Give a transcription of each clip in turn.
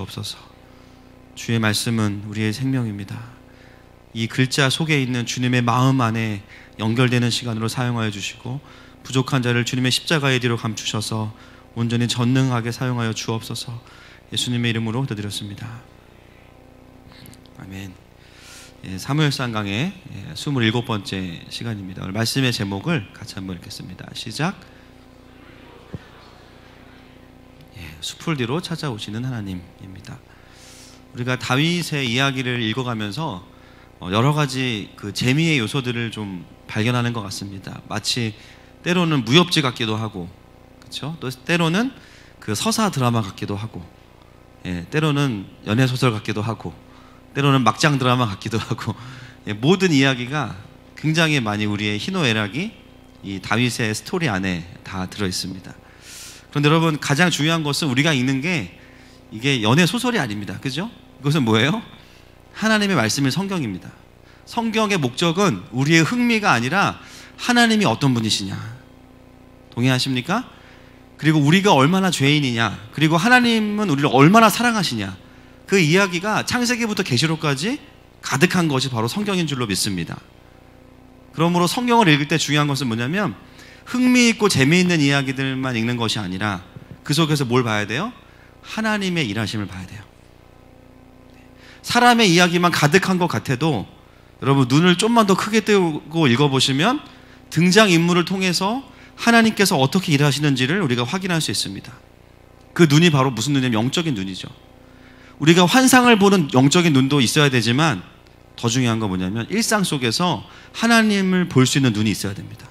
주옵소서. 주의 말씀은 우리의 생명입니다. 이 글자 속에 있는 주님의 마음 안에 연결되는 시간으로 사용하여 주시고, 부족한 자를 주님의 십자가의 뒤로 감추셔서 온전히 전능하게 사용하여 주옵소서. 예수님의 이름으로 기도드렸습니다. 아멘. 사무엘상 강의 27번째 시간입니다. 오늘 말씀의 제목을 같이 한번 읽겠습니다. 시작. 숲을 뒤로 찾아오시는 하나님입니다. 우리가 다윗의 이야기를 읽어가면서 여러 가지 그 재미의 요소들을 좀 발견하는 것 같습니다. 마치 때로는 무협지 같기도 하고, 그렇죠? 또 때로는 그 서사 드라마 같기도 하고, 때로는 연애 소설 같기도 하고, 때로는 막장 드라마 같기도 하고, 모든 이야기가 굉장히 많이 우리의 희노애락이 이 다윗의 스토리 안에 다 들어 있습니다. 그런데 여러분, 가장 중요한 것은 우리가 읽는 게 이게 연애 소설이 아닙니다. 그죠? 이것은 뭐예요? 하나님의 말씀인 성경입니다. 성경의 목적은 우리의 흥미가 아니라 하나님이 어떤 분이시냐, 동의하십니까? 그리고 우리가 얼마나 죄인이냐, 그리고 하나님은 우리를 얼마나 사랑하시냐, 그 이야기가 창세기부터 계시록까지 가득한 것이 바로 성경인 줄로 믿습니다. 그러므로 성경을 읽을 때 중요한 것은 뭐냐면 흥미있고 재미있는 이야기들만 읽는 것이 아니라 그 속에서 뭘 봐야 돼요? 하나님의 일하심을 봐야 돼요. 사람의 이야기만 가득한 것 같아도 여러분, 눈을 좀만 더 크게 뜨고 읽어보시면 등장인물을 통해서 하나님께서 어떻게 일하시는지를 우리가 확인할 수 있습니다. 그 눈이 바로 무슨 눈이냐면 영적인 눈이죠. 우리가 환상을 보는 영적인 눈도 있어야 되지만 더 중요한 건 뭐냐면 일상 속에서 하나님을 볼 수 있는 눈이 있어야 됩니다.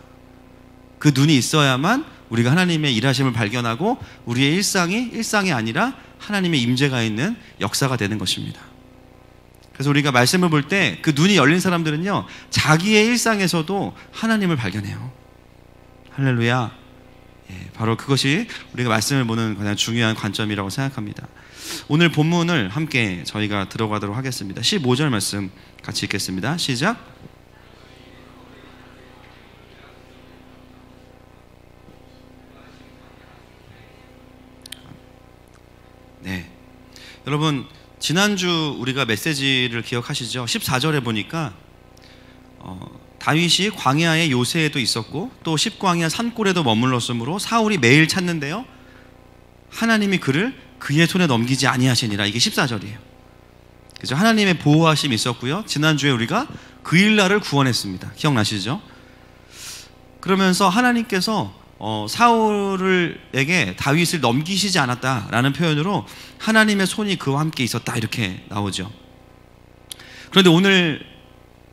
그 눈이 있어야만 우리가 하나님의 일하심을 발견하고 우리의 일상이 아니라 하나님의 임재가 있는 역사가 되는 것입니다. 그래서 우리가 말씀을 볼 때 그 눈이 열린 사람들은요, 자기의 일상에서도 하나님을 발견해요. 할렐루야. 바로 그것이 우리가 말씀을 보는 가장 중요한 관점이라고 생각합니다. 오늘 본문을 함께 저희가 들어가도록 하겠습니다. 15절 말씀 같이 읽겠습니다. 시작. 네, 여러분, 지난주 우리가 메시지를 기억하시죠? 14절에 보니까 다윗이 광야의 요새에도 있었고 또 십광야 산골에도 머물렀으므로 사울이 매일 찾는데요, 하나님이 그를 그의 손에 넘기지 아니하시니라. 이게 14절이에요. 그죠? 하나님의 보호하심이 있었고요, 지난주에 우리가 그 일날을 구원했습니다. 기억나시죠? 그러면서 하나님께서 사울에게 다윗을 넘기시지 않았다라는 표현으로 하나님의 손이 그와 함께 있었다, 이렇게 나오죠. 그런데 오늘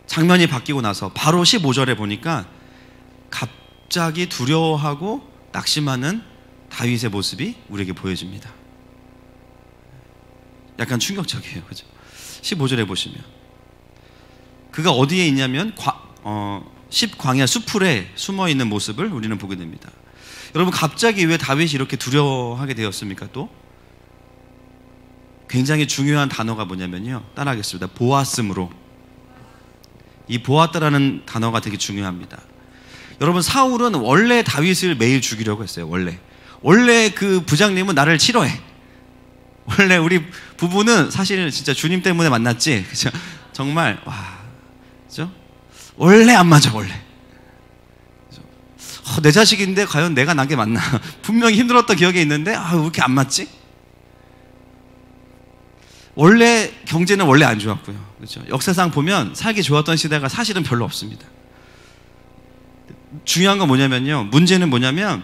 장면이 바뀌고 나서 바로 15절에 보니까 갑자기 두려워하고 낙심하는 다윗의 모습이 우리에게 보여집니다. 약간 충격적이에요. 그죠? 15절에 보시면 그가 어디에 있냐면 십광야 수풀에 숨어있는 모습을 우리는 보게 됩니다. 여러분, 갑자기 왜 다윗이 이렇게 두려워하게 되었습니까? 또 굉장히 중요한 단어가 뭐냐면요, 따라하겠습니다. 보았음으로. 이 보았다라는 단어가 되게 중요합니다. 여러분, 사울은 원래 다윗을 매일 죽이려고 했어요. 원래 그 부장님은 나를 싫어해. 원래 우리 부부는 사실 진짜 주님 때문에 만났지, 그죠? 정말 그죠? 원래 안 맞아. 내 자식인데 과연 내가 난 게 맞나? 분명히 힘들었던 기억이 있는데 왜 이렇게 안 맞지? 원래 경제는 원래 안 좋았고요, 그렇죠? 역사상 보면 살기 좋았던 시대가 사실은 별로 없습니다. 중요한 건 뭐냐면요, 문제는 뭐냐면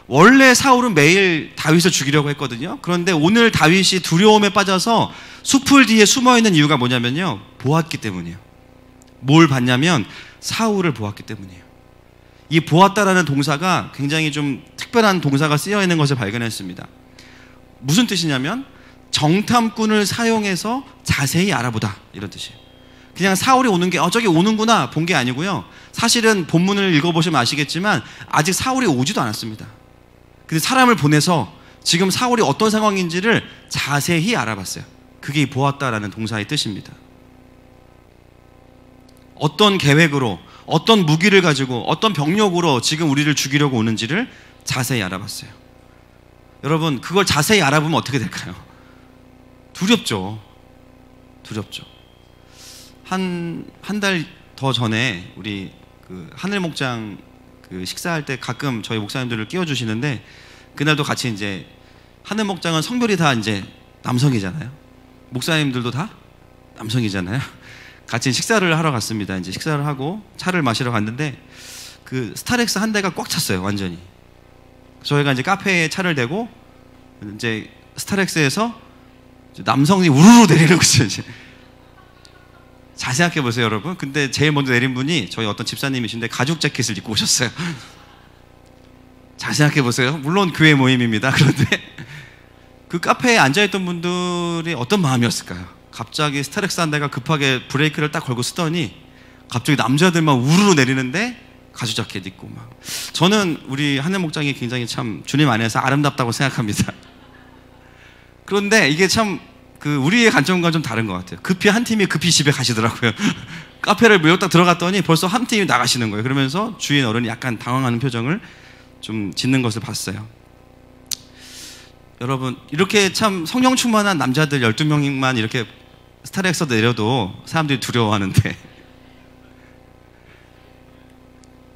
원래 사울은 매일 다윗을 죽이려고 했거든요. 그런데 오늘 다윗이 두려움에 빠져서 숲을 뒤에 숨어있는 이유가 뭐냐면요, 보았기 때문이에요. 뭘 봤냐면 사울을 보았기 때문이에요. 이 보았다라는 동사가 굉장히 좀 특별한 동사가 쓰여 있는 것을 발견했습니다. 무슨 뜻이냐면 정탐꾼을 사용해서 자세히 알아보다, 이런 뜻이에요. 그냥 사울이 오는 게 저기 오는구나 본 게 아니고요, 사실은 본문을 읽어보시면 아시겠지만 아직 사울이 오지도 않았습니다. 근데 사람을 보내서 지금 사울이 어떤 상황인지를 자세히 알아봤어요. 그게 보았다라는 동사의 뜻입니다. 어떤 계획으로, 어떤 무기를 가지고, 어떤 병력으로 지금 우리를 죽이려고 오는지를 자세히 알아봤어요. 여러분, 그걸 자세히 알아보면 어떻게 될까요? 두렵죠. 두렵죠. 한 달 더 전에 우리 그 하늘 목장 그 식사할 때 가끔 저희 목사님들을 끼워주시는데, 그날도 같이 이제 하늘 목장은 성별이 다 이제 남성이잖아요. 목사님들도 다 남성이잖아요. 같이 식사를 하러 갔습니다. 이제 식사를 하고 차를 마시러 갔는데 그 스타렉스 한 대가 꽉 찼어요, 완전히. 저희가 이제 카페에 차를 대고 이제 스타렉스에서 남성이 우르르 내리는 거죠, 이제. 잘 생각해 보세요, 여러분. 근데 제일 먼저 내린 분이 저희 어떤 집사님이신데 가죽 재킷을 입고 오셨어요. 잘 생각해 보세요. 물론 교회 모임입니다. 그런데 그 카페에 앉아있던 분들이 어떤 마음이었을까요? 갑자기 스타렉스 한 대가 급하게 브레이크를 딱 걸고 쓰더니 갑자기 남자들만 우르르 내리는데 가죽 자켓 입고 막. 저는 우리 하늘 목장이 굉장히 참 주님 안에서 아름답다고 생각합니다. 그런데 이게 참 그 우리의 관점과 좀 다른 것 같아요. 급히 한 팀이 급히 집에 가시더라고요. 카페를 문 딱 들어갔더니 벌써 한 팀이 나가시는 거예요. 그러면서 주인 어른이 약간 당황하는 표정을 좀 짓는 것을 봤어요. 여러분, 이렇게 참 성령 충만한 남자들 12명만 이렇게 스타렉스 내려도 사람들이 두려워하는데,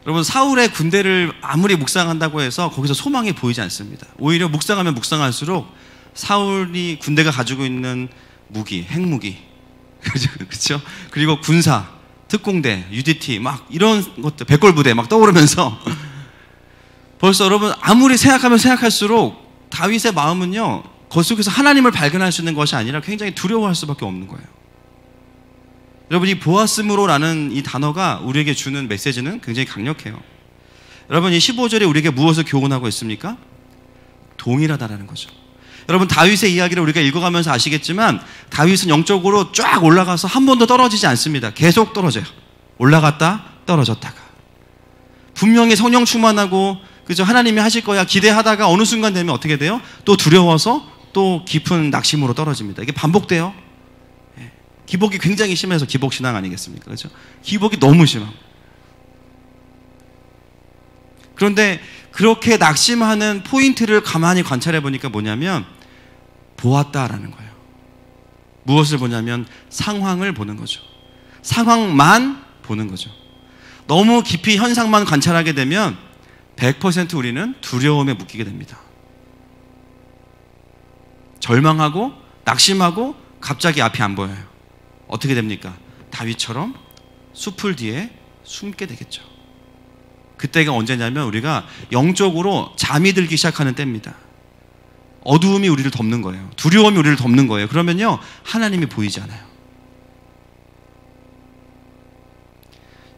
여러분, 사울의 군대를 아무리 묵상한다고 해서 거기서 소망이 보이지 않습니다. 오히려 묵상하면 묵상할수록 사울이 군대가 가지고 있는 무기, 핵무기, 그렇죠? 그리고 군사, 특공대, UDT 막 이런 것들, 백골부대 막 떠오르면서 벌써 여러분 아무리 생각하면 생각할수록 다윗의 마음은요, 그 속에서 하나님을 발견할 수 있는 것이 아니라 굉장히 두려워할 수밖에 없는 거예요. 여러분, 이 보았음으로라는 이 단어가 우리에게 주는 메시지는 굉장히 강력해요. 여러분, 이 15절에 우리에게 무엇을 교훈하고 있습니까? 동일하다라는 거죠. 여러분, 다윗의 이야기를 우리가 읽어가면서 아시겠지만 다윗은 영적으로 쫙 올라가서 한 번도 떨어지지 않습니다. 계속 떨어져요. 올라갔다 떨어졌다가. 분명히 성령 충만하고 그죠, 하나님이 하실 거야 기대하다가 어느 순간 되면 어떻게 돼요? 또 두려워서 또 깊은 낙심으로 떨어집니다. 이게 반복돼요. 기복이 굉장히 심해서 기복신앙 아니겠습니까? 그렇죠? 기복이 너무 심하고. 그런데 그렇게 낙심하는 포인트를 가만히 관찰해 보니까 뭐냐면 보았다라는 거예요. 무엇을 보냐면 상황을 보는 거죠. 상황만 보는 거죠. 너무 깊이 현상만 관찰하게 되면 100% 우리는 두려움에 묶이게 됩니다. 절망하고 낙심하고 갑자기 앞이 안 보여요. 어떻게 됩니까? 다윗처럼 숲을 뒤에 숨게 되겠죠. 그때가 언제냐면 우리가 영적으로 잠이 들기 시작하는 때입니다. 어두움이 우리를 덮는 거예요. 두려움이 우리를 덮는 거예요. 그러면요, 하나님이 보이지 않아요.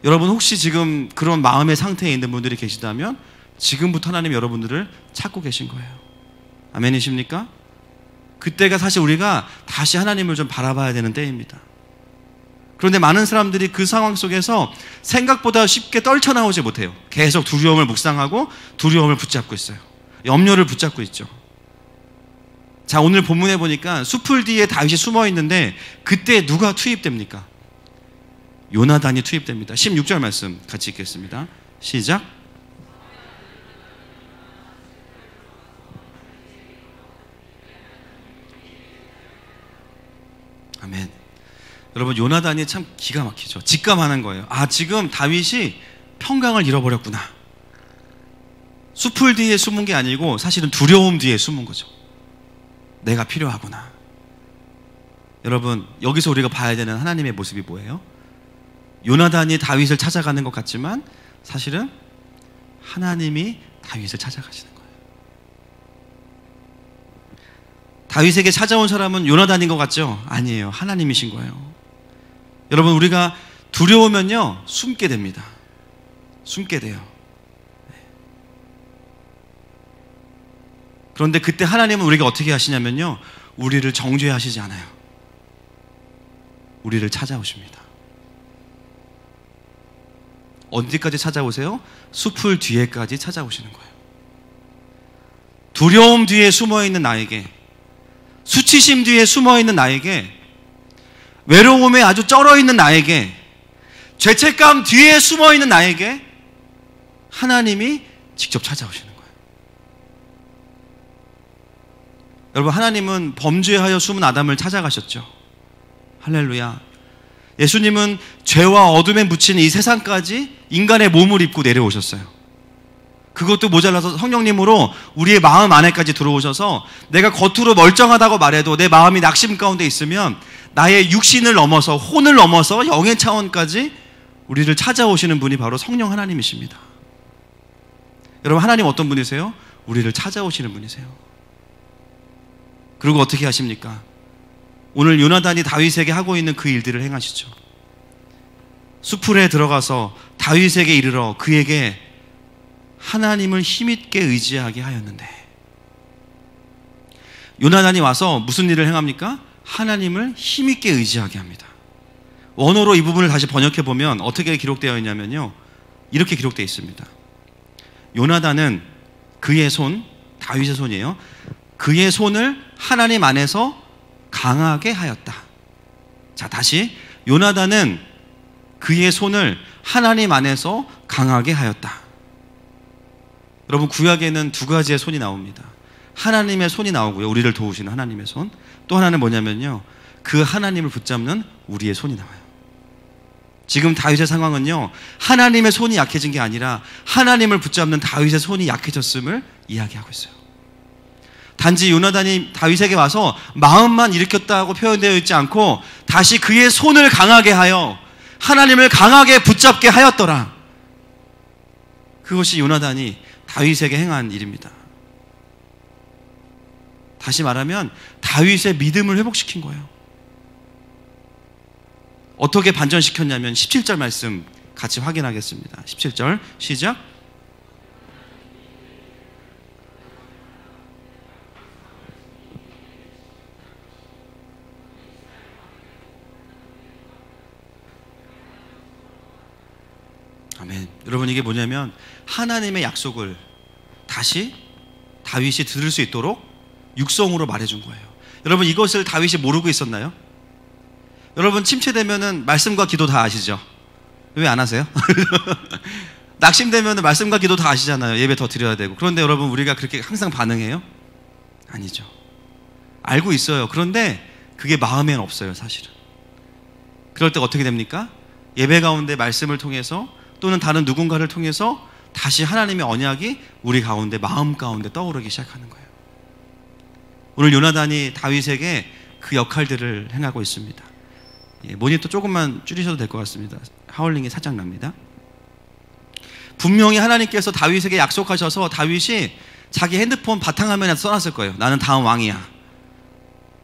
여러분, 혹시 지금 그런 마음의 상태에 있는 분들이 계시다면 지금부터 하나님 여러분들을 찾고 계신 거예요. 아멘이십니까? 그때가 사실 우리가 다시 하나님을 좀 바라봐야 되는 때입니다. 그런데 많은 사람들이 그 상황 속에서 생각보다 쉽게 떨쳐나오지 못해요. 계속 두려움을 묵상하고 두려움을 붙잡고 있어요. 염려를 붙잡고 있죠. 자, 오늘 본문에 보니까 숲을 뒤에 다윗이 숨어 있는데 그때 누가 투입됩니까? 요나단이 투입됩니다. 16절 말씀 같이 읽겠습니다. 시작. 아멘. 여러분, 요나단이 참 기가 막히죠. 직감하는 거예요. 아, 지금 다윗이 평강을 잃어버렸구나. 숲을 뒤에 숨은 게 아니고 사실은 두려움 뒤에 숨은 거죠. 내가 필요하구나. 여러분, 여기서 우리가 봐야 되는 하나님의 모습이 뭐예요? 요나단이 다윗을 찾아가는 것 같지만 사실은 하나님이 다윗을 찾아가시는 거예요. 다윗에게 찾아온 사람은 요나단인 것 같죠? 아니에요. 하나님이신 거예요. 여러분, 우리가 두려우면요, 숨게 됩니다. 숨게 돼요. 그런데 그때 하나님은 우리가 어떻게 하시냐면요, 우리를 정죄하시지 않아요. 우리를 찾아오십니다. 어디까지 찾아오세요? 숲을 뒤에까지 찾아오시는 거예요. 두려움 뒤에 숨어있는 나에게, 수치심 뒤에 숨어있는 나에게, 외로움에 아주 쩔어있는 나에게, 죄책감 뒤에 숨어있는 나에게 하나님이 직접 찾아오시는 거예요. 여러분, 하나님은 범죄하여 숨은 아담을 찾아가셨죠. 할렐루야. 예수님은 죄와 어둠에 묻힌 이 세상까지 인간의 몸을 입고 내려오셨어요. 그것도 모자라서 성령님으로 우리의 마음 안에까지 들어오셔서 내가 겉으로 멀쩡하다고 말해도 내 마음이 낙심 가운데 있으면 나의 육신을 넘어서 혼을 넘어서 영의 차원까지 우리를 찾아오시는 분이 바로 성령 하나님이십니다. 여러분, 하나님 어떤 분이세요? 우리를 찾아오시는 분이세요. 그리고 어떻게 하십니까? 오늘 요나단이 다윗에게 하고 있는 그 일들을 행하시죠. 수풀에 들어가서 다윗에게 이르러 그에게 하나님을 힘있게 의지하게 하였는데, 요나단이 와서 무슨 일을 행합니까? 하나님을 힘있게 의지하게 합니다. 원어로 이 부분을 다시 번역해 보면 어떻게 기록되어 있냐면요, 이렇게 기록되어 있습니다. 요나단은 그의 손, 다윗의 손이에요. 그의 손을 하나님 안에서 강하게 하였다. 자, 다시. 요나단은 그의 손을 하나님 안에서 강하게 하였다. 여러분, 구약에는 두 가지의 손이 나옵니다. 하나님의 손이 나오고요, 우리를 도우시는 하나님의 손. 또 하나는 뭐냐면요, 그 하나님을 붙잡는 우리의 손이 나와요. 지금 다윗의 상황은요, 하나님의 손이 약해진 게 아니라 하나님을 붙잡는 다윗의 손이 약해졌음을 이야기하고 있어요. 단지 요나단이 다윗에게 와서 마음만 일으켰다고 표현되어 있지 않고 다시 그의 손을 강하게 하여 하나님을 강하게 붙잡게 하였더라. 그것이 요나단이 다윗에게 행한 일입니다. 다시 말하면 다윗의 믿음을 회복시킨 거예요. 어떻게 반전시켰냐면 17절 말씀 같이 확인하겠습니다. 17절 시작. 아멘. 여러분, 이게 뭐냐면 하나님의 약속을 다시 다윗이 들을 수 있도록 육성으로 말해준 거예요. 여러분, 이것을 다윗이 모르고 있었나요? 여러분, 침체되면은 말씀과 기도 다 아시죠? 왜 안 하세요? 낙심되면은 말씀과 기도 다 아시잖아요. 예배 더 드려야 되고. 그런데 여러분, 우리가 그렇게 항상 반응해요? 아니죠. 알고 있어요. 그런데 그게 마음에는 없어요, 사실은. 그럴 때 어떻게 됩니까? 예배 가운데 말씀을 통해서 또는 다른 누군가를 통해서 다시 하나님의 언약이 우리 가운데, 마음 가운데 떠오르기 시작하는 거예요. 오늘 요나단이 다윗에게 그 역할들을 행하고 있습니다. 모니터 조금만 줄이셔도 될 것 같습니다. 하울링이 살짝 납니다. 분명히 하나님께서 다윗에게 약속하셔서 다윗이 자기 핸드폰 바탕화면에 써놨을 거예요. 나는 다음 왕이야.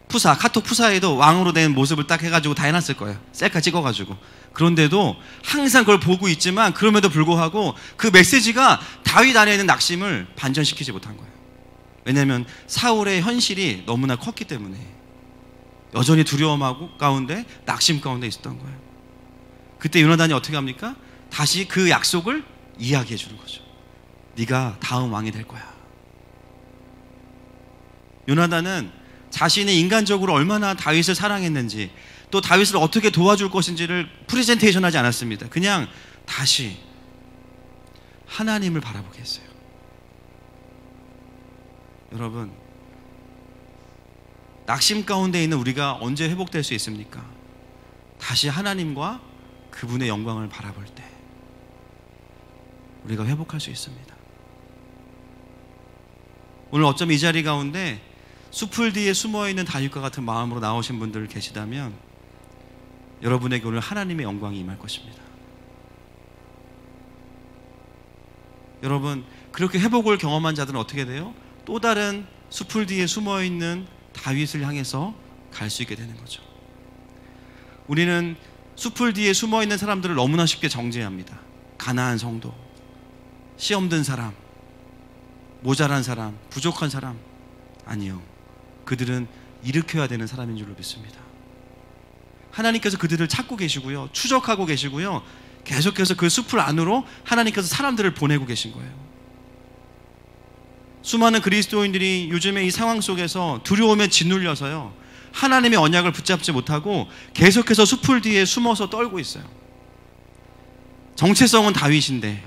푸사, 카톡 푸사에도 왕으로 된 모습을 딱 해가지고 다 해놨을 거예요. 셀카 찍어가지고. 그런데도 항상 그걸 보고 있지만 그럼에도 불구하고 그 메시지가 다윗 안에 있는 낙심을 반전시키지 못한 거예요. 왜냐하면 사울의 현실이 너무나 컸기 때문에 여전히 두려움 가운데, 낙심 가운데 있었던 거예요. 그때 요나단이 어떻게 합니까? 다시 그 약속을 이야기해 주는 거죠. 네가 다음 왕이 될 거야. 요나단은 자신이 인간적으로 얼마나 다윗을 사랑했는지, 또 다윗을 어떻게 도와줄 것인지를 프레젠테이션 하지 않았습니다. 그냥 다시 하나님을 바라보게 했어요. 여러분, 낙심 가운데 있는 우리가 언제 회복될 수 있습니까? 다시 하나님과 그분의 영광을 바라볼 때 우리가 회복할 수 있습니다. 오늘 어쩜 이 자리 가운데 수풀 뒤에 숨어있는 다윗과 같은 마음으로 나오신 분들 계시다면 여러분에게 오늘 하나님의 영광이 임할 것입니다. 여러분, 그렇게 회복을 경험한 자들은 어떻게 돼요? 또 다른 수풀 뒤에 숨어있는 다윗을 향해서 갈 수 있게 되는 거죠. 우리는 수풀 뒤에 숨어있는 사람들을 너무나 쉽게 정죄합니다. 가난한 성도, 시험 든 사람, 모자란 사람, 부족한 사람. 아니요, 그들은 일으켜야 되는 사람인 줄로 믿습니다. 하나님께서 그들을 찾고 계시고요, 추적하고 계시고요, 계속해서 그 숲을 안으로 하나님께서 사람들을 보내고 계신 거예요. 수많은 그리스도인들이 요즘에 이 상황 속에서 두려움에 짓눌려서요, 하나님의 언약을 붙잡지 못하고 계속해서 숲을 뒤에 숨어서 떨고 있어요. 정체성은 다윗인데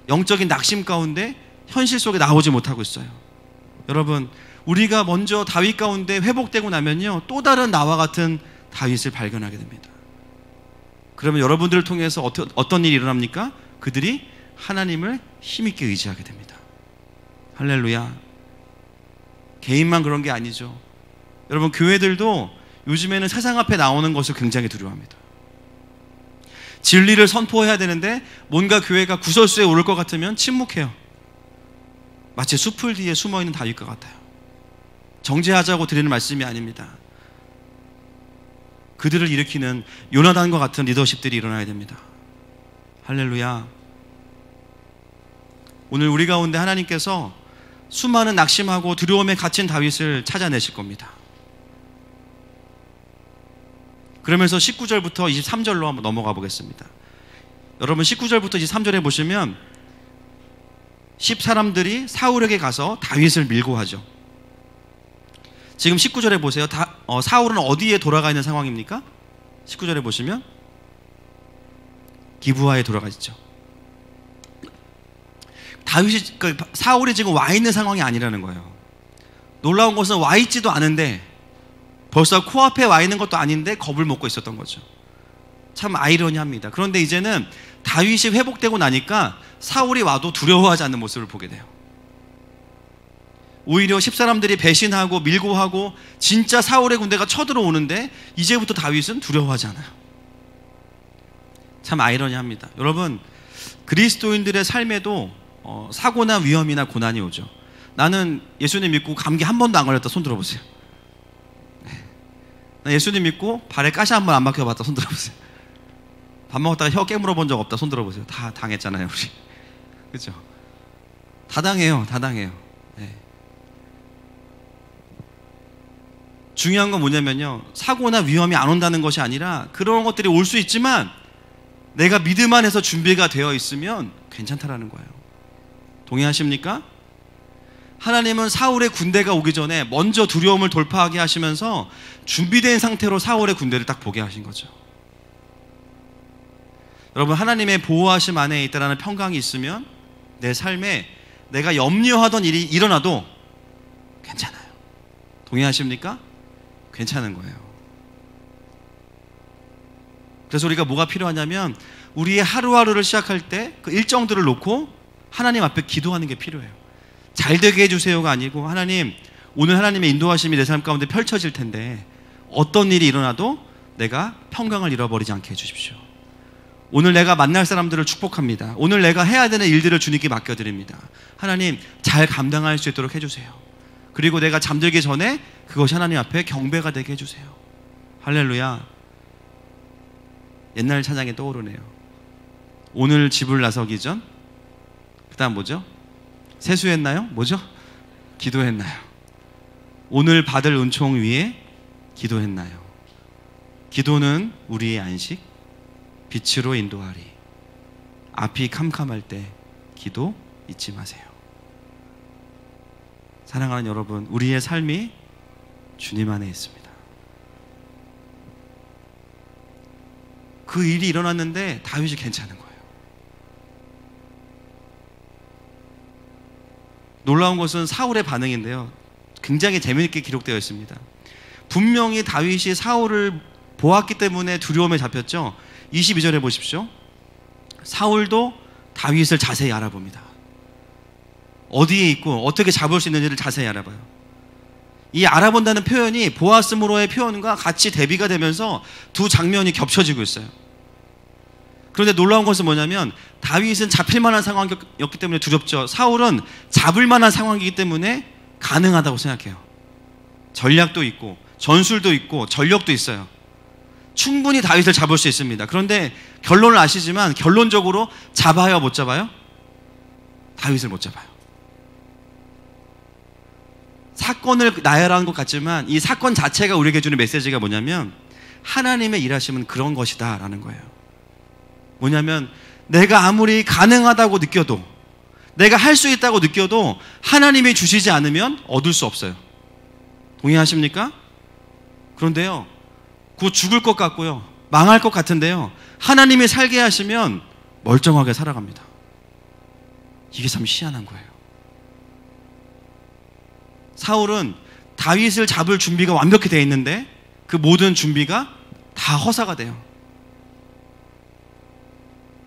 영적인 낙심 가운데 현실 속에 나오지 못하고 있어요. 여러분, 우리가 먼저 다윗 가운데 회복되고 나면요, 또 다른 나와 같은 다윗을 발견하게 됩니다. 그러면 여러분들을 통해서 어떤 일이 일어납니까? 그들이 하나님을 힘있게 의지하게 됩니다. 할렐루야. 개인만 그런 게 아니죠. 여러분, 교회들도 요즘에는 세상 앞에 나오는 것을 굉장히 두려워합니다. 진리를 선포해야 되는데 뭔가 교회가 구설수에 오를 것 같으면 침묵해요. 마치 숲을 뒤에 숨어있는 다윗과 같아요. 정죄하자고 드리는 말씀이 아닙니다. 그들을 일으키는 요나단과 같은 리더십들이 일어나야 됩니다. 할렐루야. 오늘 우리 가운데 하나님께서 수많은 낙심하고 두려움에 갇힌 다윗을 찾아내실 겁니다. 그러면서 19절부터 23절로 한번 넘어가 보겠습니다. 여러분, 19절부터 23절에 보시면 10사람들이 사울에게 가서 다윗을 밀고 하죠. 지금 19절에 보세요. 사울은 어디에 돌아가 있는 상황입니까? 19절에 보시면 기브아에 돌아가 있죠. 사울이 지금 와 있는 상황이 아니라는 거예요. 놀라운 것은 와 있지도 않은데, 벌써 코앞에 와 있는 것도 아닌데 겁을 먹고 있었던 거죠. 참 아이러니합니다. 그런데 이제는 다윗이 회복되고 나니까 사울이 와도 두려워하지 않는 모습을 보게 돼요. 오히려 10사람들이 배신하고 밀고 하고 진짜 사울의 군대가 쳐들어오는데 이제부터 다윗은 두려워하지 않아요. 참 아이러니합니다. 여러분, 그리스도인들의 삶에도 사고나 위험이나 고난이 오죠. 나는 예수님 믿고 감기 한 번도 안 걸렸다. 손 들어보세요. 나 예수님 믿고 발에 가시 한 번 안 박혀봤다. 손 들어보세요. 밥 먹었다가 혀 깨물어 본 적 없다. 손 들어보세요. 다 당했잖아요, 우리. 그렇죠? 다 당해요. 네. 중요한 건 뭐냐면요, 사고나 위험이 안 온다는 것이 아니라 그런 것들이 올 수 있지만 내가 믿음 안에서 준비가 되어 있으면 괜찮다라는 거예요. 동의하십니까? 하나님은 사울의 군대가 오기 전에 먼저 두려움을 돌파하게 하시면서 준비된 상태로 사울의 군대를 딱 보게 하신 거죠. 여러분, 하나님의 보호하심 안에 있다라는 평강이 있으면 내 삶에 내가 염려하던 일이 일어나도 괜찮아요. 동의하십니까? 괜찮은 거예요. 그래서 우리가 뭐가 필요하냐면 우리의 하루하루를 시작할 때 그 일정들을 놓고 하나님 앞에 기도하는 게 필요해요. 잘 되게 해주세요가 아니고, 하나님, 오늘 하나님의 인도하심이 내 삶 가운데 펼쳐질 텐데 어떤 일이 일어나도 내가 평강을 잃어버리지 않게 해주십시오. 오늘 내가 만날 사람들을 축복합니다. 오늘 내가 해야 되는 일들을 주님께 맡겨드립니다. 하나님, 잘 감당할 수 있도록 해주세요. 그리고 내가 잠들기 전에 그것이 하나님 앞에 경배가 되게 해주세요. 할렐루야. 옛날 찬양이 떠오르네요. 오늘 집을 나서기 전, 그 다음 뭐죠? 세수했나요? 뭐죠? 기도했나요? 오늘 받을 은총 위에 기도했나요? 기도는 우리의 안식, 빛으로 인도하리. 앞이 캄캄할 때 기도 잊지 마세요. 사랑하는 여러분, 우리의 삶이 주님 안에 있습니다. 그 일이 일어났는데 다윗이 괜찮은 거예요. 놀라운 것은 사울의 반응인데요, 굉장히 재미있게 기록되어 있습니다. 분명히 다윗이 사울을 보았기 때문에 두려움에 잡혔죠. 22절에 보십시오. 사울도 다윗을 자세히 알아봅니다. 어디에 있고 어떻게 잡을 수 있는지를 자세히 알아봐요. 이 알아본다는 표현이 보았음으로의 표현과 같이 대비가 되면서 두 장면이 겹쳐지고 있어요. 그런데 놀라운 것은 뭐냐면 다윗은 잡힐 만한 상황이었기 때문에 두렵죠. 사울은 잡을 만한 상황이기 때문에 가능하다고 생각해요. 전략도 있고 전술도 있고 전력도 있어요. 충분히 다윗을 잡을 수 있습니다. 그런데 결론을 아시지만 결론적으로 잡아요, 못 잡아요? 다윗을 못 잡아요. 사건을 나열하는 것 같지만 이 사건 자체가 우리에게 주는 메시지가 뭐냐면 하나님의 일하심은 그런 것이다 라는 거예요. 뭐냐면 내가 아무리 가능하다고 느껴도, 내가 할 수 있다고 느껴도 하나님이 주시지 않으면 얻을 수 없어요. 동의하십니까? 그런데요, 곧 죽을 것 같고요, 망할 것 같은데요, 하나님이 살게 하시면 멀쩡하게 살아갑니다. 이게 참 희한한 거예요. 사울은 다윗을 잡을 준비가 완벽히 되어 있는데 그 모든 준비가 다 허사가 돼요.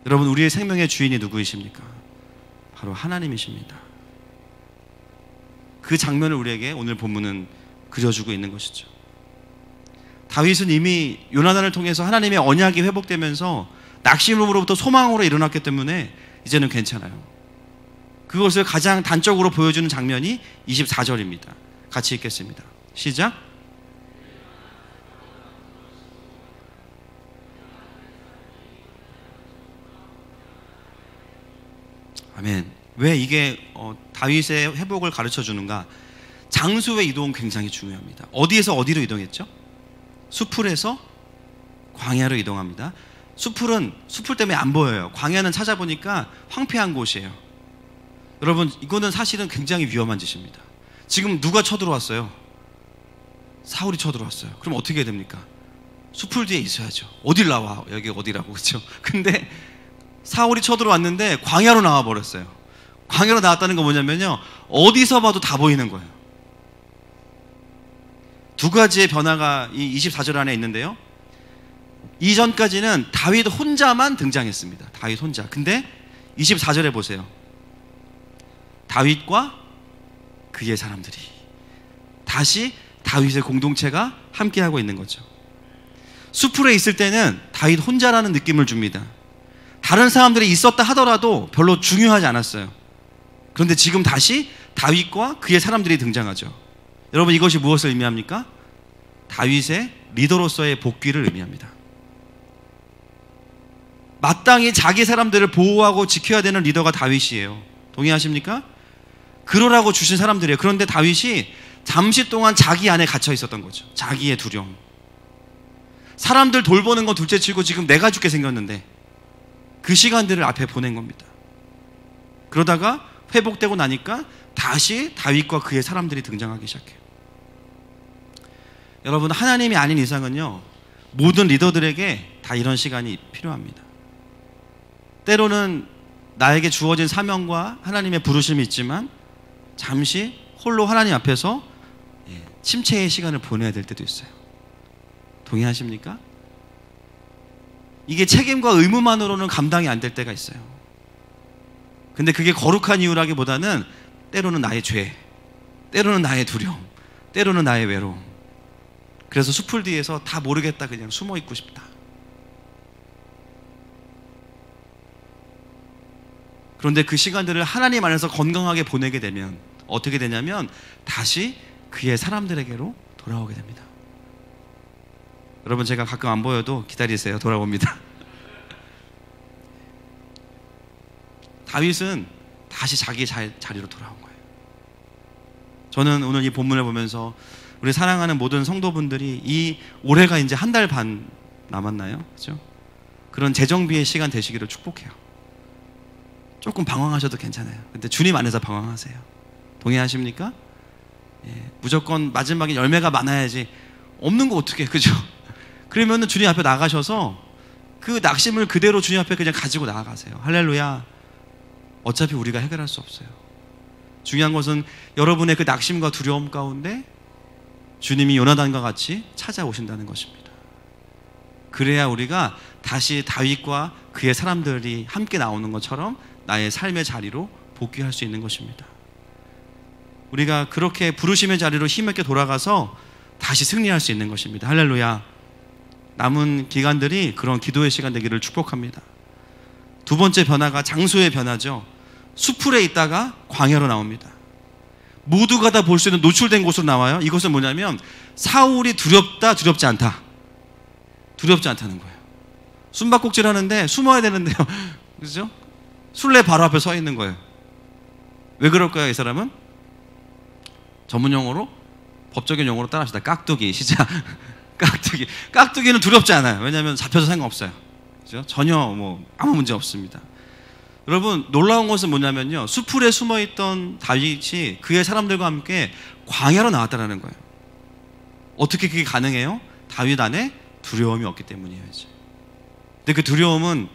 여러분, 우리의 생명의 주인이 누구이십니까? 바로 하나님이십니다. 그 장면을 우리에게 오늘 본문은 그려주고 있는 것이죠. 다윗은 이미 요나단을 통해서 하나님의 언약이 회복되면서 낙심으로부터 소망으로 일어났기 때문에 이제는 괜찮아요. 그것을 가장 단적으로 보여주는 장면이 24절입니다. 같이 읽겠습니다. 시작. 아멘. 왜 이게 다윗의 회복을 가르쳐 주는가? 장소의 이동 굉장히 중요합니다. 어디에서 어디로 이동했죠? 수풀에서 광야로 이동합니다. 수풀은 수풀 때문에 안 보여요. 광야는 찾아보니까 황폐한 곳이에요. 여러분, 이거는 사실은 굉장히 위험한 짓입니다. 지금 누가 쳐들어왔어요? 사울이 쳐들어왔어요. 그럼 어떻게 해야 됩니까? 수풀 뒤에 있어야죠. 어딜 나와? 여기 어디라고, 그렇죠? 근데 사울이 쳐들어왔는데 광야로 나와버렸어요. 광야로 나왔다는 건 뭐냐면요, 어디서 봐도 다 보이는 거예요. 두 가지의 변화가 이 24절 안에 있는데요, 이전까지는 다윗 혼자만 등장했습니다. 다윗 혼자. 근데 24절에 보세요. 다윗과 그의 사람들이, 다시 다윗의 공동체가 함께하고 있는 거죠. 수풀에 있을 때는 다윗 혼자라는 느낌을 줍니다. 다른 사람들이 있었다 하더라도 별로 중요하지 않았어요. 그런데 지금 다시 다윗과 그의 사람들이 등장하죠. 여러분, 이것이 무엇을 의미합니까? 다윗의 리더로서의 복귀를 의미합니다. 마땅히 자기 사람들을 보호하고 지켜야 되는 리더가 다윗이에요. 동의하십니까? 그러라고 주신 사람들이에요. 그런데 다윗이 잠시 동안 자기 안에 갇혀 있었던 거죠. 자기의 두려움. 사람들 돌보는 건 둘째치고 지금 내가 죽게 생겼는데 그 시간들을 앞에 보낸 겁니다. 그러다가 회복되고 나니까 다시 다윗과 그의 사람들이 등장하기 시작해요. 여러분, 하나님이 아닌 이상은요, 모든 리더들에게 다 이런 시간이 필요합니다. 때로는 나에게 주어진 사명과 하나님의 부르심이 있지만 잠시 홀로 하나님 앞에서 침체의 시간을 보내야 될 때도 있어요. 동의하십니까? 이게 책임과 의무만으로는 감당이 안 될 때가 있어요. 근데 그게 거룩한 이유라기보다는 때로는 나의 죄, 때로는 나의 두려움, 때로는 나의 외로움. 그래서 수풀 뒤에서 다 모르겠다, 그냥 숨어 있고 싶다. 그런데 그 시간들을 하나님 안에서 건강하게 보내게 되면 어떻게 되냐면 다시 그의 사람들에게로 돌아오게 됩니다. 여러분, 제가 가끔 안 보여도 기다리세요. 돌아옵니다. 다윗은 다시 자기 자리로 돌아온 거예요. 저는 오늘 이 본문을 보면서 우리 사랑하는 모든 성도분들이 이 올해가 이제 한 달 반 남았나요? 그렇죠? 그런 재정비의 시간 되시기를 축복해요. 조금 방황하셔도 괜찮아요. 근데 주님 안에서 방황하세요. 동의하십니까? 무조건 마지막에 열매가 많아야지, 없는 거 어떻게, 그죠? 그러면은 주님 앞에 나가셔서 그 낙심을 그대로 주님 앞에 그냥 가지고 나아가세요. 할렐루야. 어차피 우리가 해결할 수 없어요. 중요한 것은 여러분의 그 낙심과 두려움 가운데 주님이 요나단과 같이 찾아오신다는 것입니다. 그래야 우리가 다시 다윗과 그의 사람들이 함께 나오는 것처럼 나의 삶의 자리로 복귀할 수 있는 것입니다. 우리가 그렇게 부르심의 자리로 힘있게 돌아가서 다시 승리할 수 있는 것입니다. 할렐루야. 남은 기간들이 그런 기도의 시간 되기를 축복합니다. 두 번째 변화가 장소의 변화죠. 수풀에 있다가 광야로 나옵니다. 모두가 다 볼 수 있는 노출된 곳으로 나와요. 이것은 뭐냐면 사울이 두렵다, 두렵지 않다. 두렵지 않다는 거예요. 숨바꼭질 하는데 숨어야 되는데요, 그렇죠? 술래 바로 앞에 서 있는 거예요. 왜 그럴까요? 이 사람은 전문 용어로, 법적인 용어로 따라합시다. 깍두기. 시작. 깍두기. 깍두기는 두렵지 않아요. 왜냐하면 잡혀서 상관없어요. 그렇죠? 전혀 아무 문제 없습니다. 여러분, 놀라운 것은 뭐냐면요, 수풀에 숨어있던 다윗이 그의 사람들과 함께 광야로 나왔다는 거예요. 어떻게 그게 가능해요? 다윗 안에 두려움이 없기 때문이에요. 이제. 근데 그 두려움은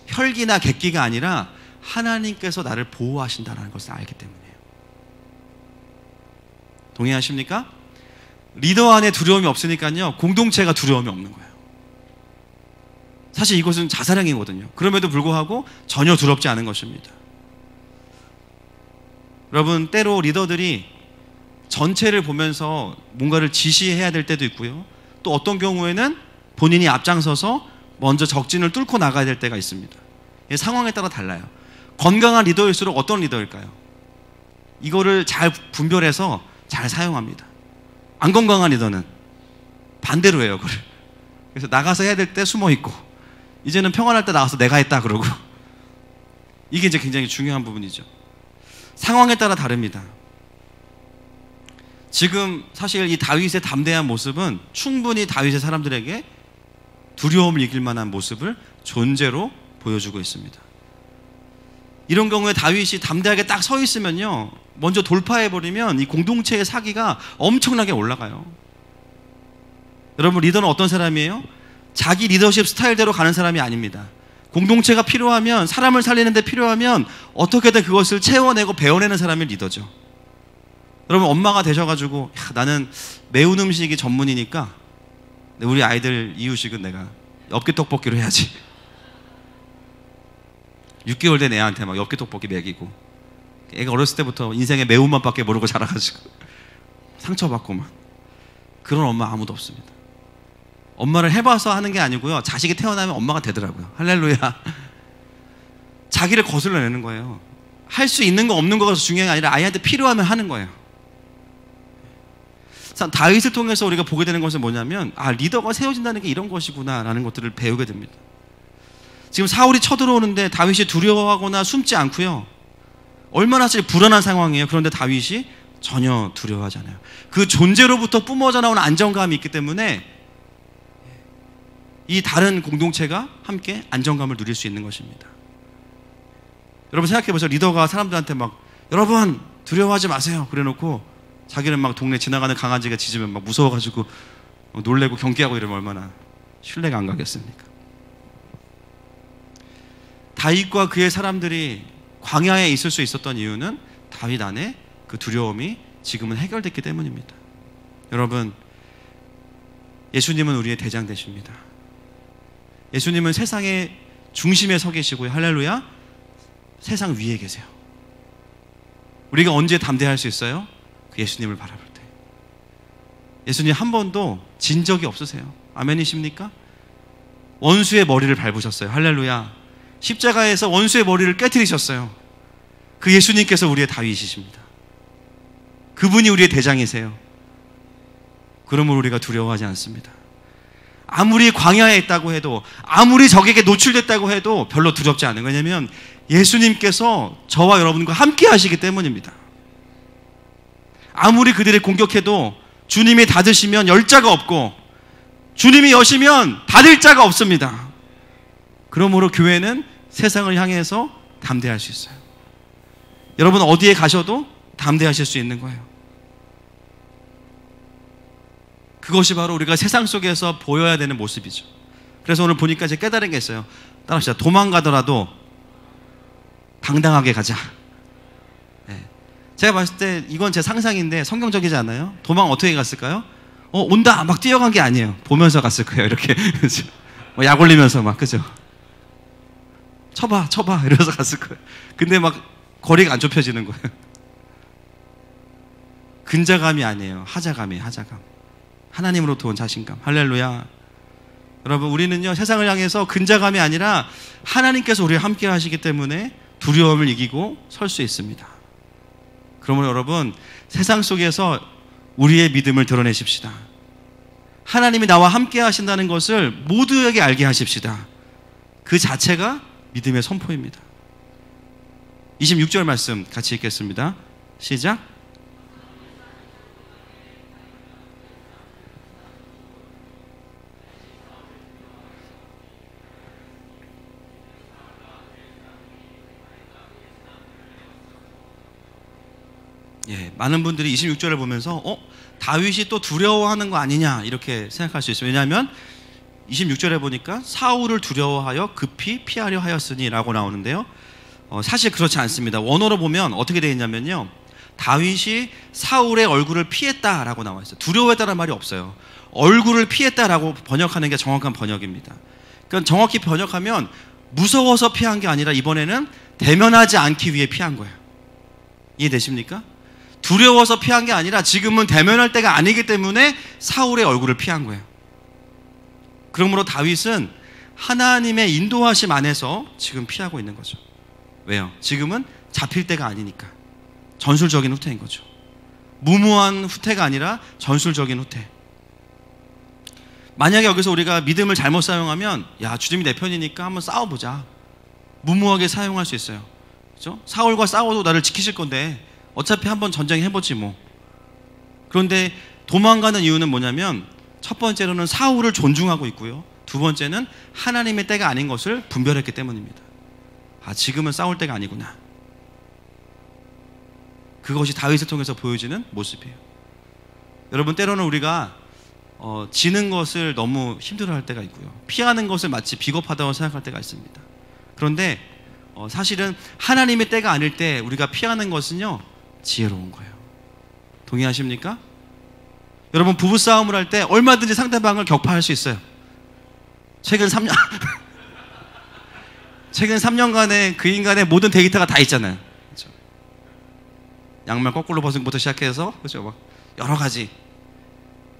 혈기나 객기가 아니라 하나님께서 나를 보호하신다는 것을 알기 때문이에요. 동의하십니까? 리더 안에 두려움이 없으니까요, 공동체가 두려움이 없는 거예요. 사실 이것은 자살행위거든요. 그럼에도 불구하고 전혀 두렵지 않은 것입니다. 여러분, 때로 리더들이 전체를 보면서 뭔가를 지시해야 될 때도 있고요, 또 어떤 경우에는 본인이 앞장서서 먼저 적진을 뚫고 나가야 될 때가 있습니다. 상황에 따라 달라요. 건강한 리더일수록 어떤 리더일까요? 이거를 잘 분별해서 잘 사용합니다. 안 건강한 리더는 반대로 해요, 그걸. 그래서 나가서 해야 될 때 숨어 있고, 이제는 평안할 때 나와서 내가 했다 그러고. 이게 이제 굉장히 중요한 부분이죠. 상황에 따라 다릅니다. 지금 사실 이 다윗의 담대한 모습은 충분히 다윗의 사람들에게 두려움을 이길 만한 모습을 존재로 보여주고 있습니다. 이런 경우에 다윗이 담대하게 딱 서 있으면요, 먼저 돌파해버리면 이 공동체의 사기가 엄청나게 올라가요. 여러분, 리더는 어떤 사람이에요? 자기 리더십 스타일대로 가는 사람이 아닙니다. 공동체가 필요하면, 사람을 살리는 데 필요하면 어떻게든 그것을 채워내고 배워내는 사람이 리더죠. 여러분, 엄마가 되셔가지고 나는 매운 음식이 전문이니까 우리 아이들 이유식은 내가 엽기떡볶이로 해야지. 6개월 된 애한테 막 엽기떡볶이 먹이고, 애가 어렸을 때부터 인생의 매운맛밖에 모르고 자라가지고 상처받고 막. 그런 엄마 아무도 없습니다. 엄마를 해봐서 하는 게 아니고요, 자식이 태어나면 엄마가 되더라고요. 할렐루야. 자기를 거슬러내는 거예요. 할 수 있는 거 없는 거가 중요한 게 아니라 아이한테 필요하면 하는 거예요. 다윗을 통해서 우리가 보게 되는 것은 뭐냐면, 리더가 세워진다는 게 이런 것이구나 라는 것들을 배우게 됩니다. 지금 사울이 쳐들어오는데 다윗이 두려워하거나 숨지 않고요, 얼마나 사실 불안한 상황이에요. 그런데 다윗이 전혀 두려워하지 않아요. 그 존재로부터 뿜어져 나오는 안정감이 있기 때문에 이 다른 공동체가 함께 안정감을 누릴 수 있는 것입니다. 여러분, 생각해 보세요. 리더가 사람들한테 막 여러분 두려워하지 마세요 그래 놓고 자기는 막 동네 지나가는 강아지가 짖으면 막 무서워가지고 놀래고 경계하고 이러면 얼마나 신뢰가 안 가겠습니까? 다윗과 그의 사람들이 광야에 있을 수 있었던 이유는 다윗 안에 그 두려움이 지금은 해결됐기 때문입니다. 여러분, 예수님은 우리의 대장 되십니다. 예수님은 세상의 중심에 서 계시고요, 할렐루야, 세상 위에 계세요. 우리가 언제 담대할 수 있어요? 그 예수님을 바라볼 때. 예수님 한 번도 진 적이 없으세요. 아멘이십니까? 원수의 머리를 밟으셨어요. 할렐루야. 십자가에서 원수의 머리를 깨트리셨어요. 그 예수님께서 우리의 다윗이십니다. 그분이 우리의 대장이세요. 그러므로 우리가 두려워하지 않습니다. 아무리 광야에 있다고 해도, 아무리 적에게 노출됐다고 해도 별로 두렵지 않은 거예요. 왜냐하면 예수님께서 저와 여러분과 함께 하시기 때문입니다. 아무리 그들이 공격해도 주님이 닫으시면 열 자가 없고, 주님이 여시면 닫을 자가 없습니다. 그러므로 교회는 세상을 향해서 담대할 수 있어요. 여러분, 어디에 가셔도 담대하실 수 있는 거예요. 그것이 바로 우리가 세상 속에서 보여야 되는 모습이죠. 그래서 오늘 보니까 제가 깨달은 게 있어요. 따라합시다. 도망가더라도 당당하게 가자. 네. 제가 봤을 때 이건 제 상상인데 성경적이지 않아요? 도망 어떻게 갔을까요? 온다 막 뛰어간 게 아니에요. 보면서 갔을 거예요. 이렇게 약 올리면서 막, 그죠? 쳐봐 이러면서 갔을 거예요. 근데 막 거리가 안 좁혀지는 거예요. 근자감이 아니에요. 하자감이에요. 하자감. 하나님으로부터 온 자신감. 할렐루야. 여러분, 우리는요, 세상을 향해서 근자감이 아니라 하나님께서 우리와 함께 하시기 때문에 두려움을 이기고 설 수 있습니다. 그러므로 여러분, 세상 속에서 우리의 믿음을 드러내십시다. 하나님이 나와 함께 하신다는 것을 모두에게 알게 하십시다. 그 자체가 믿음의 선포입니다. 26절 말씀 같이 읽겠습니다. 시작. 많은 분들이 26절을 보면서 다윗이 또 두려워하는 거 아니냐 이렇게 생각할 수 있어요. 왜냐하면 26절에 보니까 사울을 두려워하여 급히 피하려 하였으니 라고 나오는데요, 사실 그렇지 않습니다. 원어로 보면 어떻게 되어 있냐면요, 다윗이 사울의 얼굴을 피했다라고 나와 있어요. 두려워했다는 말이 없어요. 얼굴을 피했다라고 번역하는 게 정확한 번역입니다. 그러니까 정확히 번역하면 무서워서 피한 게 아니라 이번에는 대면하지 않기 위해 피한 거예요. 이해되십니까? 두려워서 피한 게 아니라 지금은 대면할 때가 아니기 때문에 사울의 얼굴을 피한 거예요. 그러므로 다윗은 하나님의 인도하심 안에서 지금 피하고 있는 거죠. 왜요? 지금은 잡힐 때가 아니니까. 전술적인 후퇴인 거죠. 무모한 후퇴가 아니라 전술적인 후퇴. 만약에 여기서 우리가 믿음을 잘못 사용하면 야, 주님이 내 편이니까 한번 싸워보자. 무모하게 사용할 수 있어요. 그렇죠? 사울과 싸워도 나를 지키실 건데 어차피 한번 전쟁해보지 뭐. 그런데 도망가는 이유는 뭐냐면 첫 번째로는 사울을 존중하고 있고요. 두 번째는 하나님의 때가 아닌 것을 분별했기 때문입니다. 아, 지금은 싸울 때가 아니구나. 그것이 다윗을 통해서 보여지는 모습이에요. 여러분, 때로는 우리가 지는 것을 너무 힘들어할 때가 있고요. 피하는 것을 마치 비겁하다고 생각할 때가 있습니다. 그런데 사실은 하나님의 때가 아닐 때 우리가 피하는 것은요, 지혜로운 거예요. 동의하십니까? 여러분, 부부싸움을 할 때 얼마든지 상대방을 격파할 수 있어요. 최근 3년간의 그 인간의 모든 데이터가 다 있잖아요. 그렇죠? 양말 거꾸로 벗은 것부터 시작해서, 그렇죠? 막 여러 가지.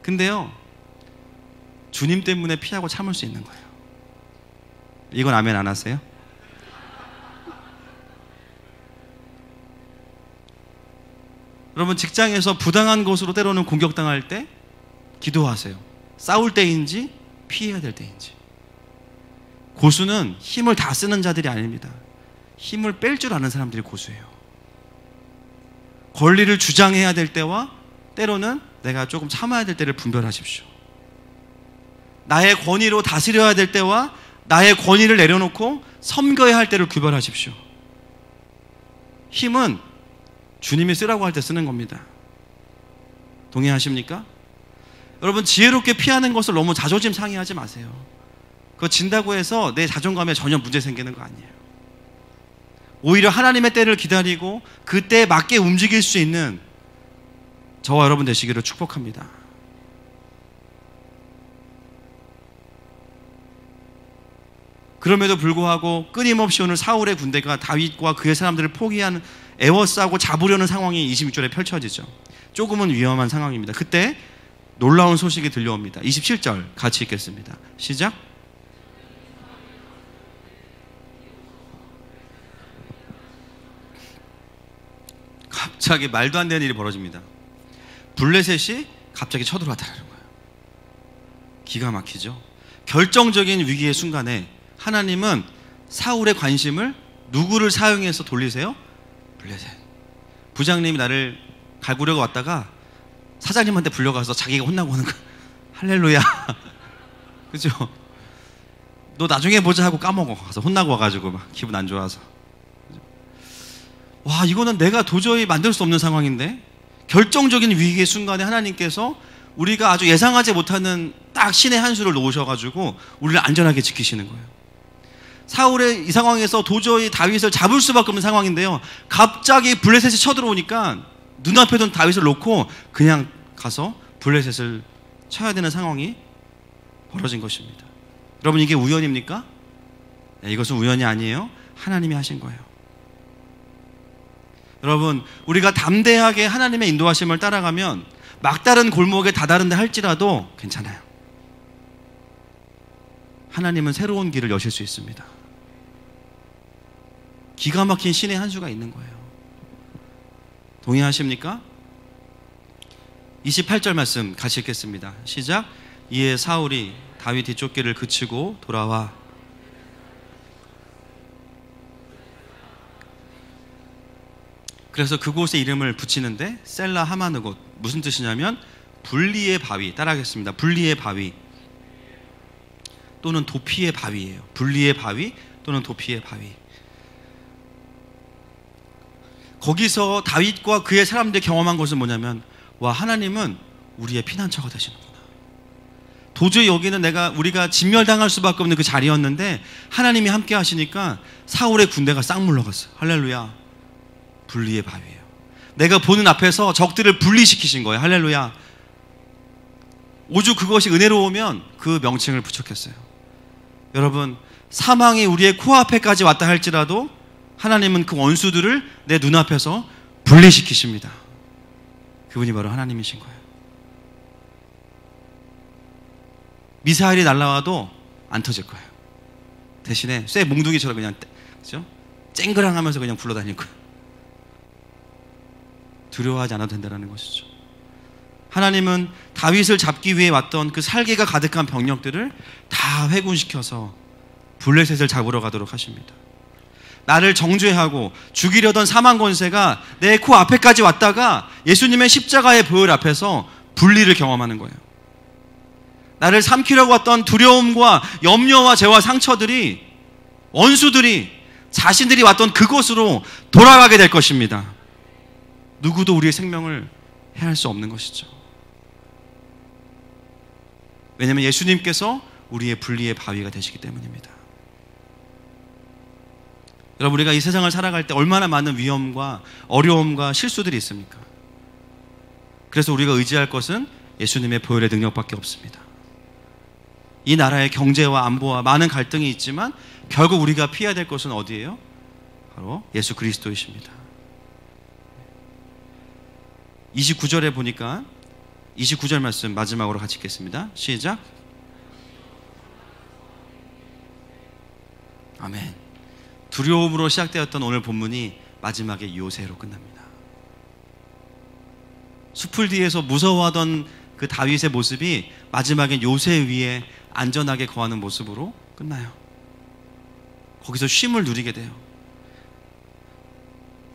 근데요, 주님 때문에 피하고 참을 수 있는 거예요. 이건 아멘 안 하세요? 여러분, 직장에서 부당한 것으로 때로는 공격당할 때 기도하세요. 싸울 때인지 피해야 될 때인지. 고수는 힘을 다 쓰는 자들이 아닙니다. 힘을 뺄 줄 아는 사람들이 고수예요. 권리를 주장해야 될 때와 때로는 내가 조금 참아야 될 때를 분별하십시오. 나의 권위로 다스려야 될 때와 나의 권위를 내려놓고 섬겨야 할 때를 구별하십시오. 힘은 주님이 쓰라고 할 때 쓰는 겁니다. 동의하십니까? 여러분, 지혜롭게 피하는 것을 너무 자존심 상해하지 마세요. 그거 진다고 해서 내 자존감에 전혀 문제 생기는 거 아니에요. 오히려 하나님의 때를 기다리고 그 때에 맞게 움직일 수 있는 저와 여러분 되시기를 축복합니다. 그럼에도 불구하고 끊임없이 오늘 사울의 군대가 다윗과 그의 사람들을 포기하는, 애워싸고 잡으려는 상황이 26절에 펼쳐지죠. 조금은 위험한 상황입니다. 그때 놀라운 소식이 들려옵니다. 27절 같이 읽겠습니다. 시작. 갑자기 말도 안 되는 일이 벌어집니다. 블레셋이 갑자기 쳐들어왔다는 거예요. 기가 막히죠. 결정적인 위기의 순간에 하나님은 사울의 관심을 누구를 사용해서 돌리세요? 블레셋. 부장님이 나를 갈구려고 왔다가 사장님한테 불려가서 자기가 혼나고 오는 거야. 할렐루야. 그죠? 너 나중에 보자 하고 까먹어. 가서 혼나고 와가지고 막 기분 안 좋아서. 와, 이거는 내가 도저히 만들 수 없는 상황인데, 결정적인 위기의 순간에 하나님께서 우리가 아주 예상하지 못하는 딱 신의 한 수를 놓으셔가지고 우리를 안전하게 지키시는 거예요. 사울의 이 상황에서 도저히 다윗을 잡을 수밖에 없는 상황인데요, 갑자기 블레셋이 쳐들어오니까 눈앞에 둔 다윗을 놓고 그냥 가서 블레셋을 쳐야 되는 상황이 벌어진 것입니다. 여러분, 이게 우연입니까? 네, 이것은 우연이 아니에요. 하나님이 하신 거예요. 여러분, 우리가 담대하게 하나님의 인도하심을 따라가면 막다른 골목에 다다른다 할지라도 괜찮아요. 하나님은 새로운 길을 여실 수 있습니다. 기가 막힌 신의 한 수가 있는 거예요. 동의하십니까? 28절 말씀 같이 읽겠습니다. 시작. 이에 사울이 다윗 뒤쫓기를 그치고 돌아와 그래서 그곳에 이름을 붙이는데 셀라 하마느곳, 무슨 뜻이냐면 분리의 바위. 따라하겠습니다. 분리의 바위 또는 도피의 바위예요. 분리의 바위 또는 도피의 바위. 거기서 다윗과 그의 사람들이 경험한 것은 뭐냐면, 와, 하나님은 우리의 피난처가 되시는구나. 도저히 여기는 우리가 진멸당할 수밖에 없는 그 자리였는데 하나님이 함께 하시니까 사울의 군대가 싹 물러갔어요. 할렐루야. 분리의 바위예요. 내가 보는 앞에서 적들을 분리시키신 거예요. 할렐루야. 오죽 그것이 은혜로우면 그 명칭을 붙였겠어요. 여러분, 사망이 우리의 코앞에까지 왔다 할지라도 하나님은 그 원수들을 내 눈앞에서 분리시키십니다. 그분이 바로 하나님이신 거예요. 미사일이 날아와도 안 터질 거예요. 대신에 쇠 몽둥이처럼 그냥, 그죠? 쨍그랑하면서 그냥 굴러다닐 거예요. 두려워하지 않아도 된다는 것이죠. 하나님은 다윗을 잡기 위해 왔던 그 살기가 가득한 병력들을 다 회군시켜서 블레셋을 잡으러 가도록 하십니다. 나를 정죄하고 죽이려던 사망 권세가 내 코앞에까지 왔다가 예수님의 십자가의 보혈 앞에서 분리를 경험하는 거예요. 나를 삼키려고 왔던 두려움과 염려와 죄와 상처들이, 원수들이, 자신들이 왔던 그곳으로 돌아가게 될 것입니다. 누구도 우리의 생명을 해할 수 없는 것이죠. 왜냐하면 예수님께서 우리의 분리의 바위가 되시기 때문입니다. 여러분, 우리가 이 세상을 살아갈 때 얼마나 많은 위험과 어려움과 실수들이 있습니까? 그래서 우리가 의지할 것은 예수님의 보혈의 능력밖에 없습니다. 이 나라의 경제와 안보와 많은 갈등이 있지만 결국 우리가 피해야 될 것은 어디예요? 바로 예수 그리스도이십니다. 29절에 보니까 29절 말씀 마지막으로 같이 읽겠습니다. 시작. 아멘. 두려움으로 시작되었던 오늘 본문이 마지막에 요새로 끝납니다. 숲을 뒤에서 무서워하던 그 다윗의 모습이 마지막에 요새 위에 안전하게 거하는 모습으로 끝나요. 거기서 쉼을 누리게 돼요.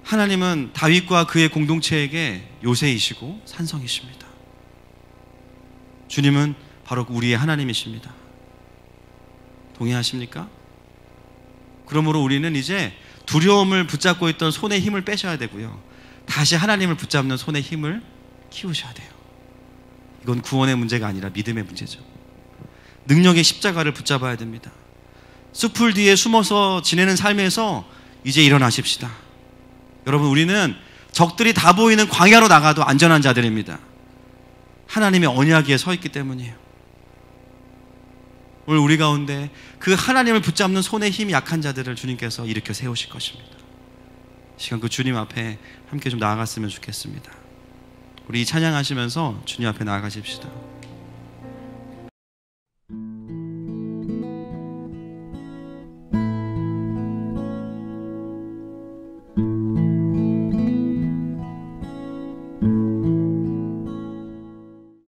하나님은 다윗과 그의 공동체에게 요새이시고 산성이십니다. 주님은 바로 우리의 하나님이십니다. 동의하십니까? 그러므로 우리는 이제 두려움을 붙잡고 있던 손의 힘을 빼셔야 되고요, 다시 하나님을 붙잡는 손의 힘을 키우셔야 돼요. 이건 구원의 문제가 아니라 믿음의 문제죠. 능력의 십자가를 붙잡아야 됩니다. 숲을 뒤에 숨어서 지내는 삶에서 이제 일어나십시다. 여러분, 우리는 적들이 다 보이는 광야로 나가도 안전한 자들입니다. 하나님의 언약 위에 서 있기 때문이에요. 오늘 우리 가운데 그 하나님을 붙잡는 손에 힘이 약한 자들을 주님께서 일으켜 세우실 것입니다. 시간 그 주님 앞에 함께 좀 나아갔으면 좋겠습니다. 우리 찬양하시면서 주님 앞에 나아가십시다.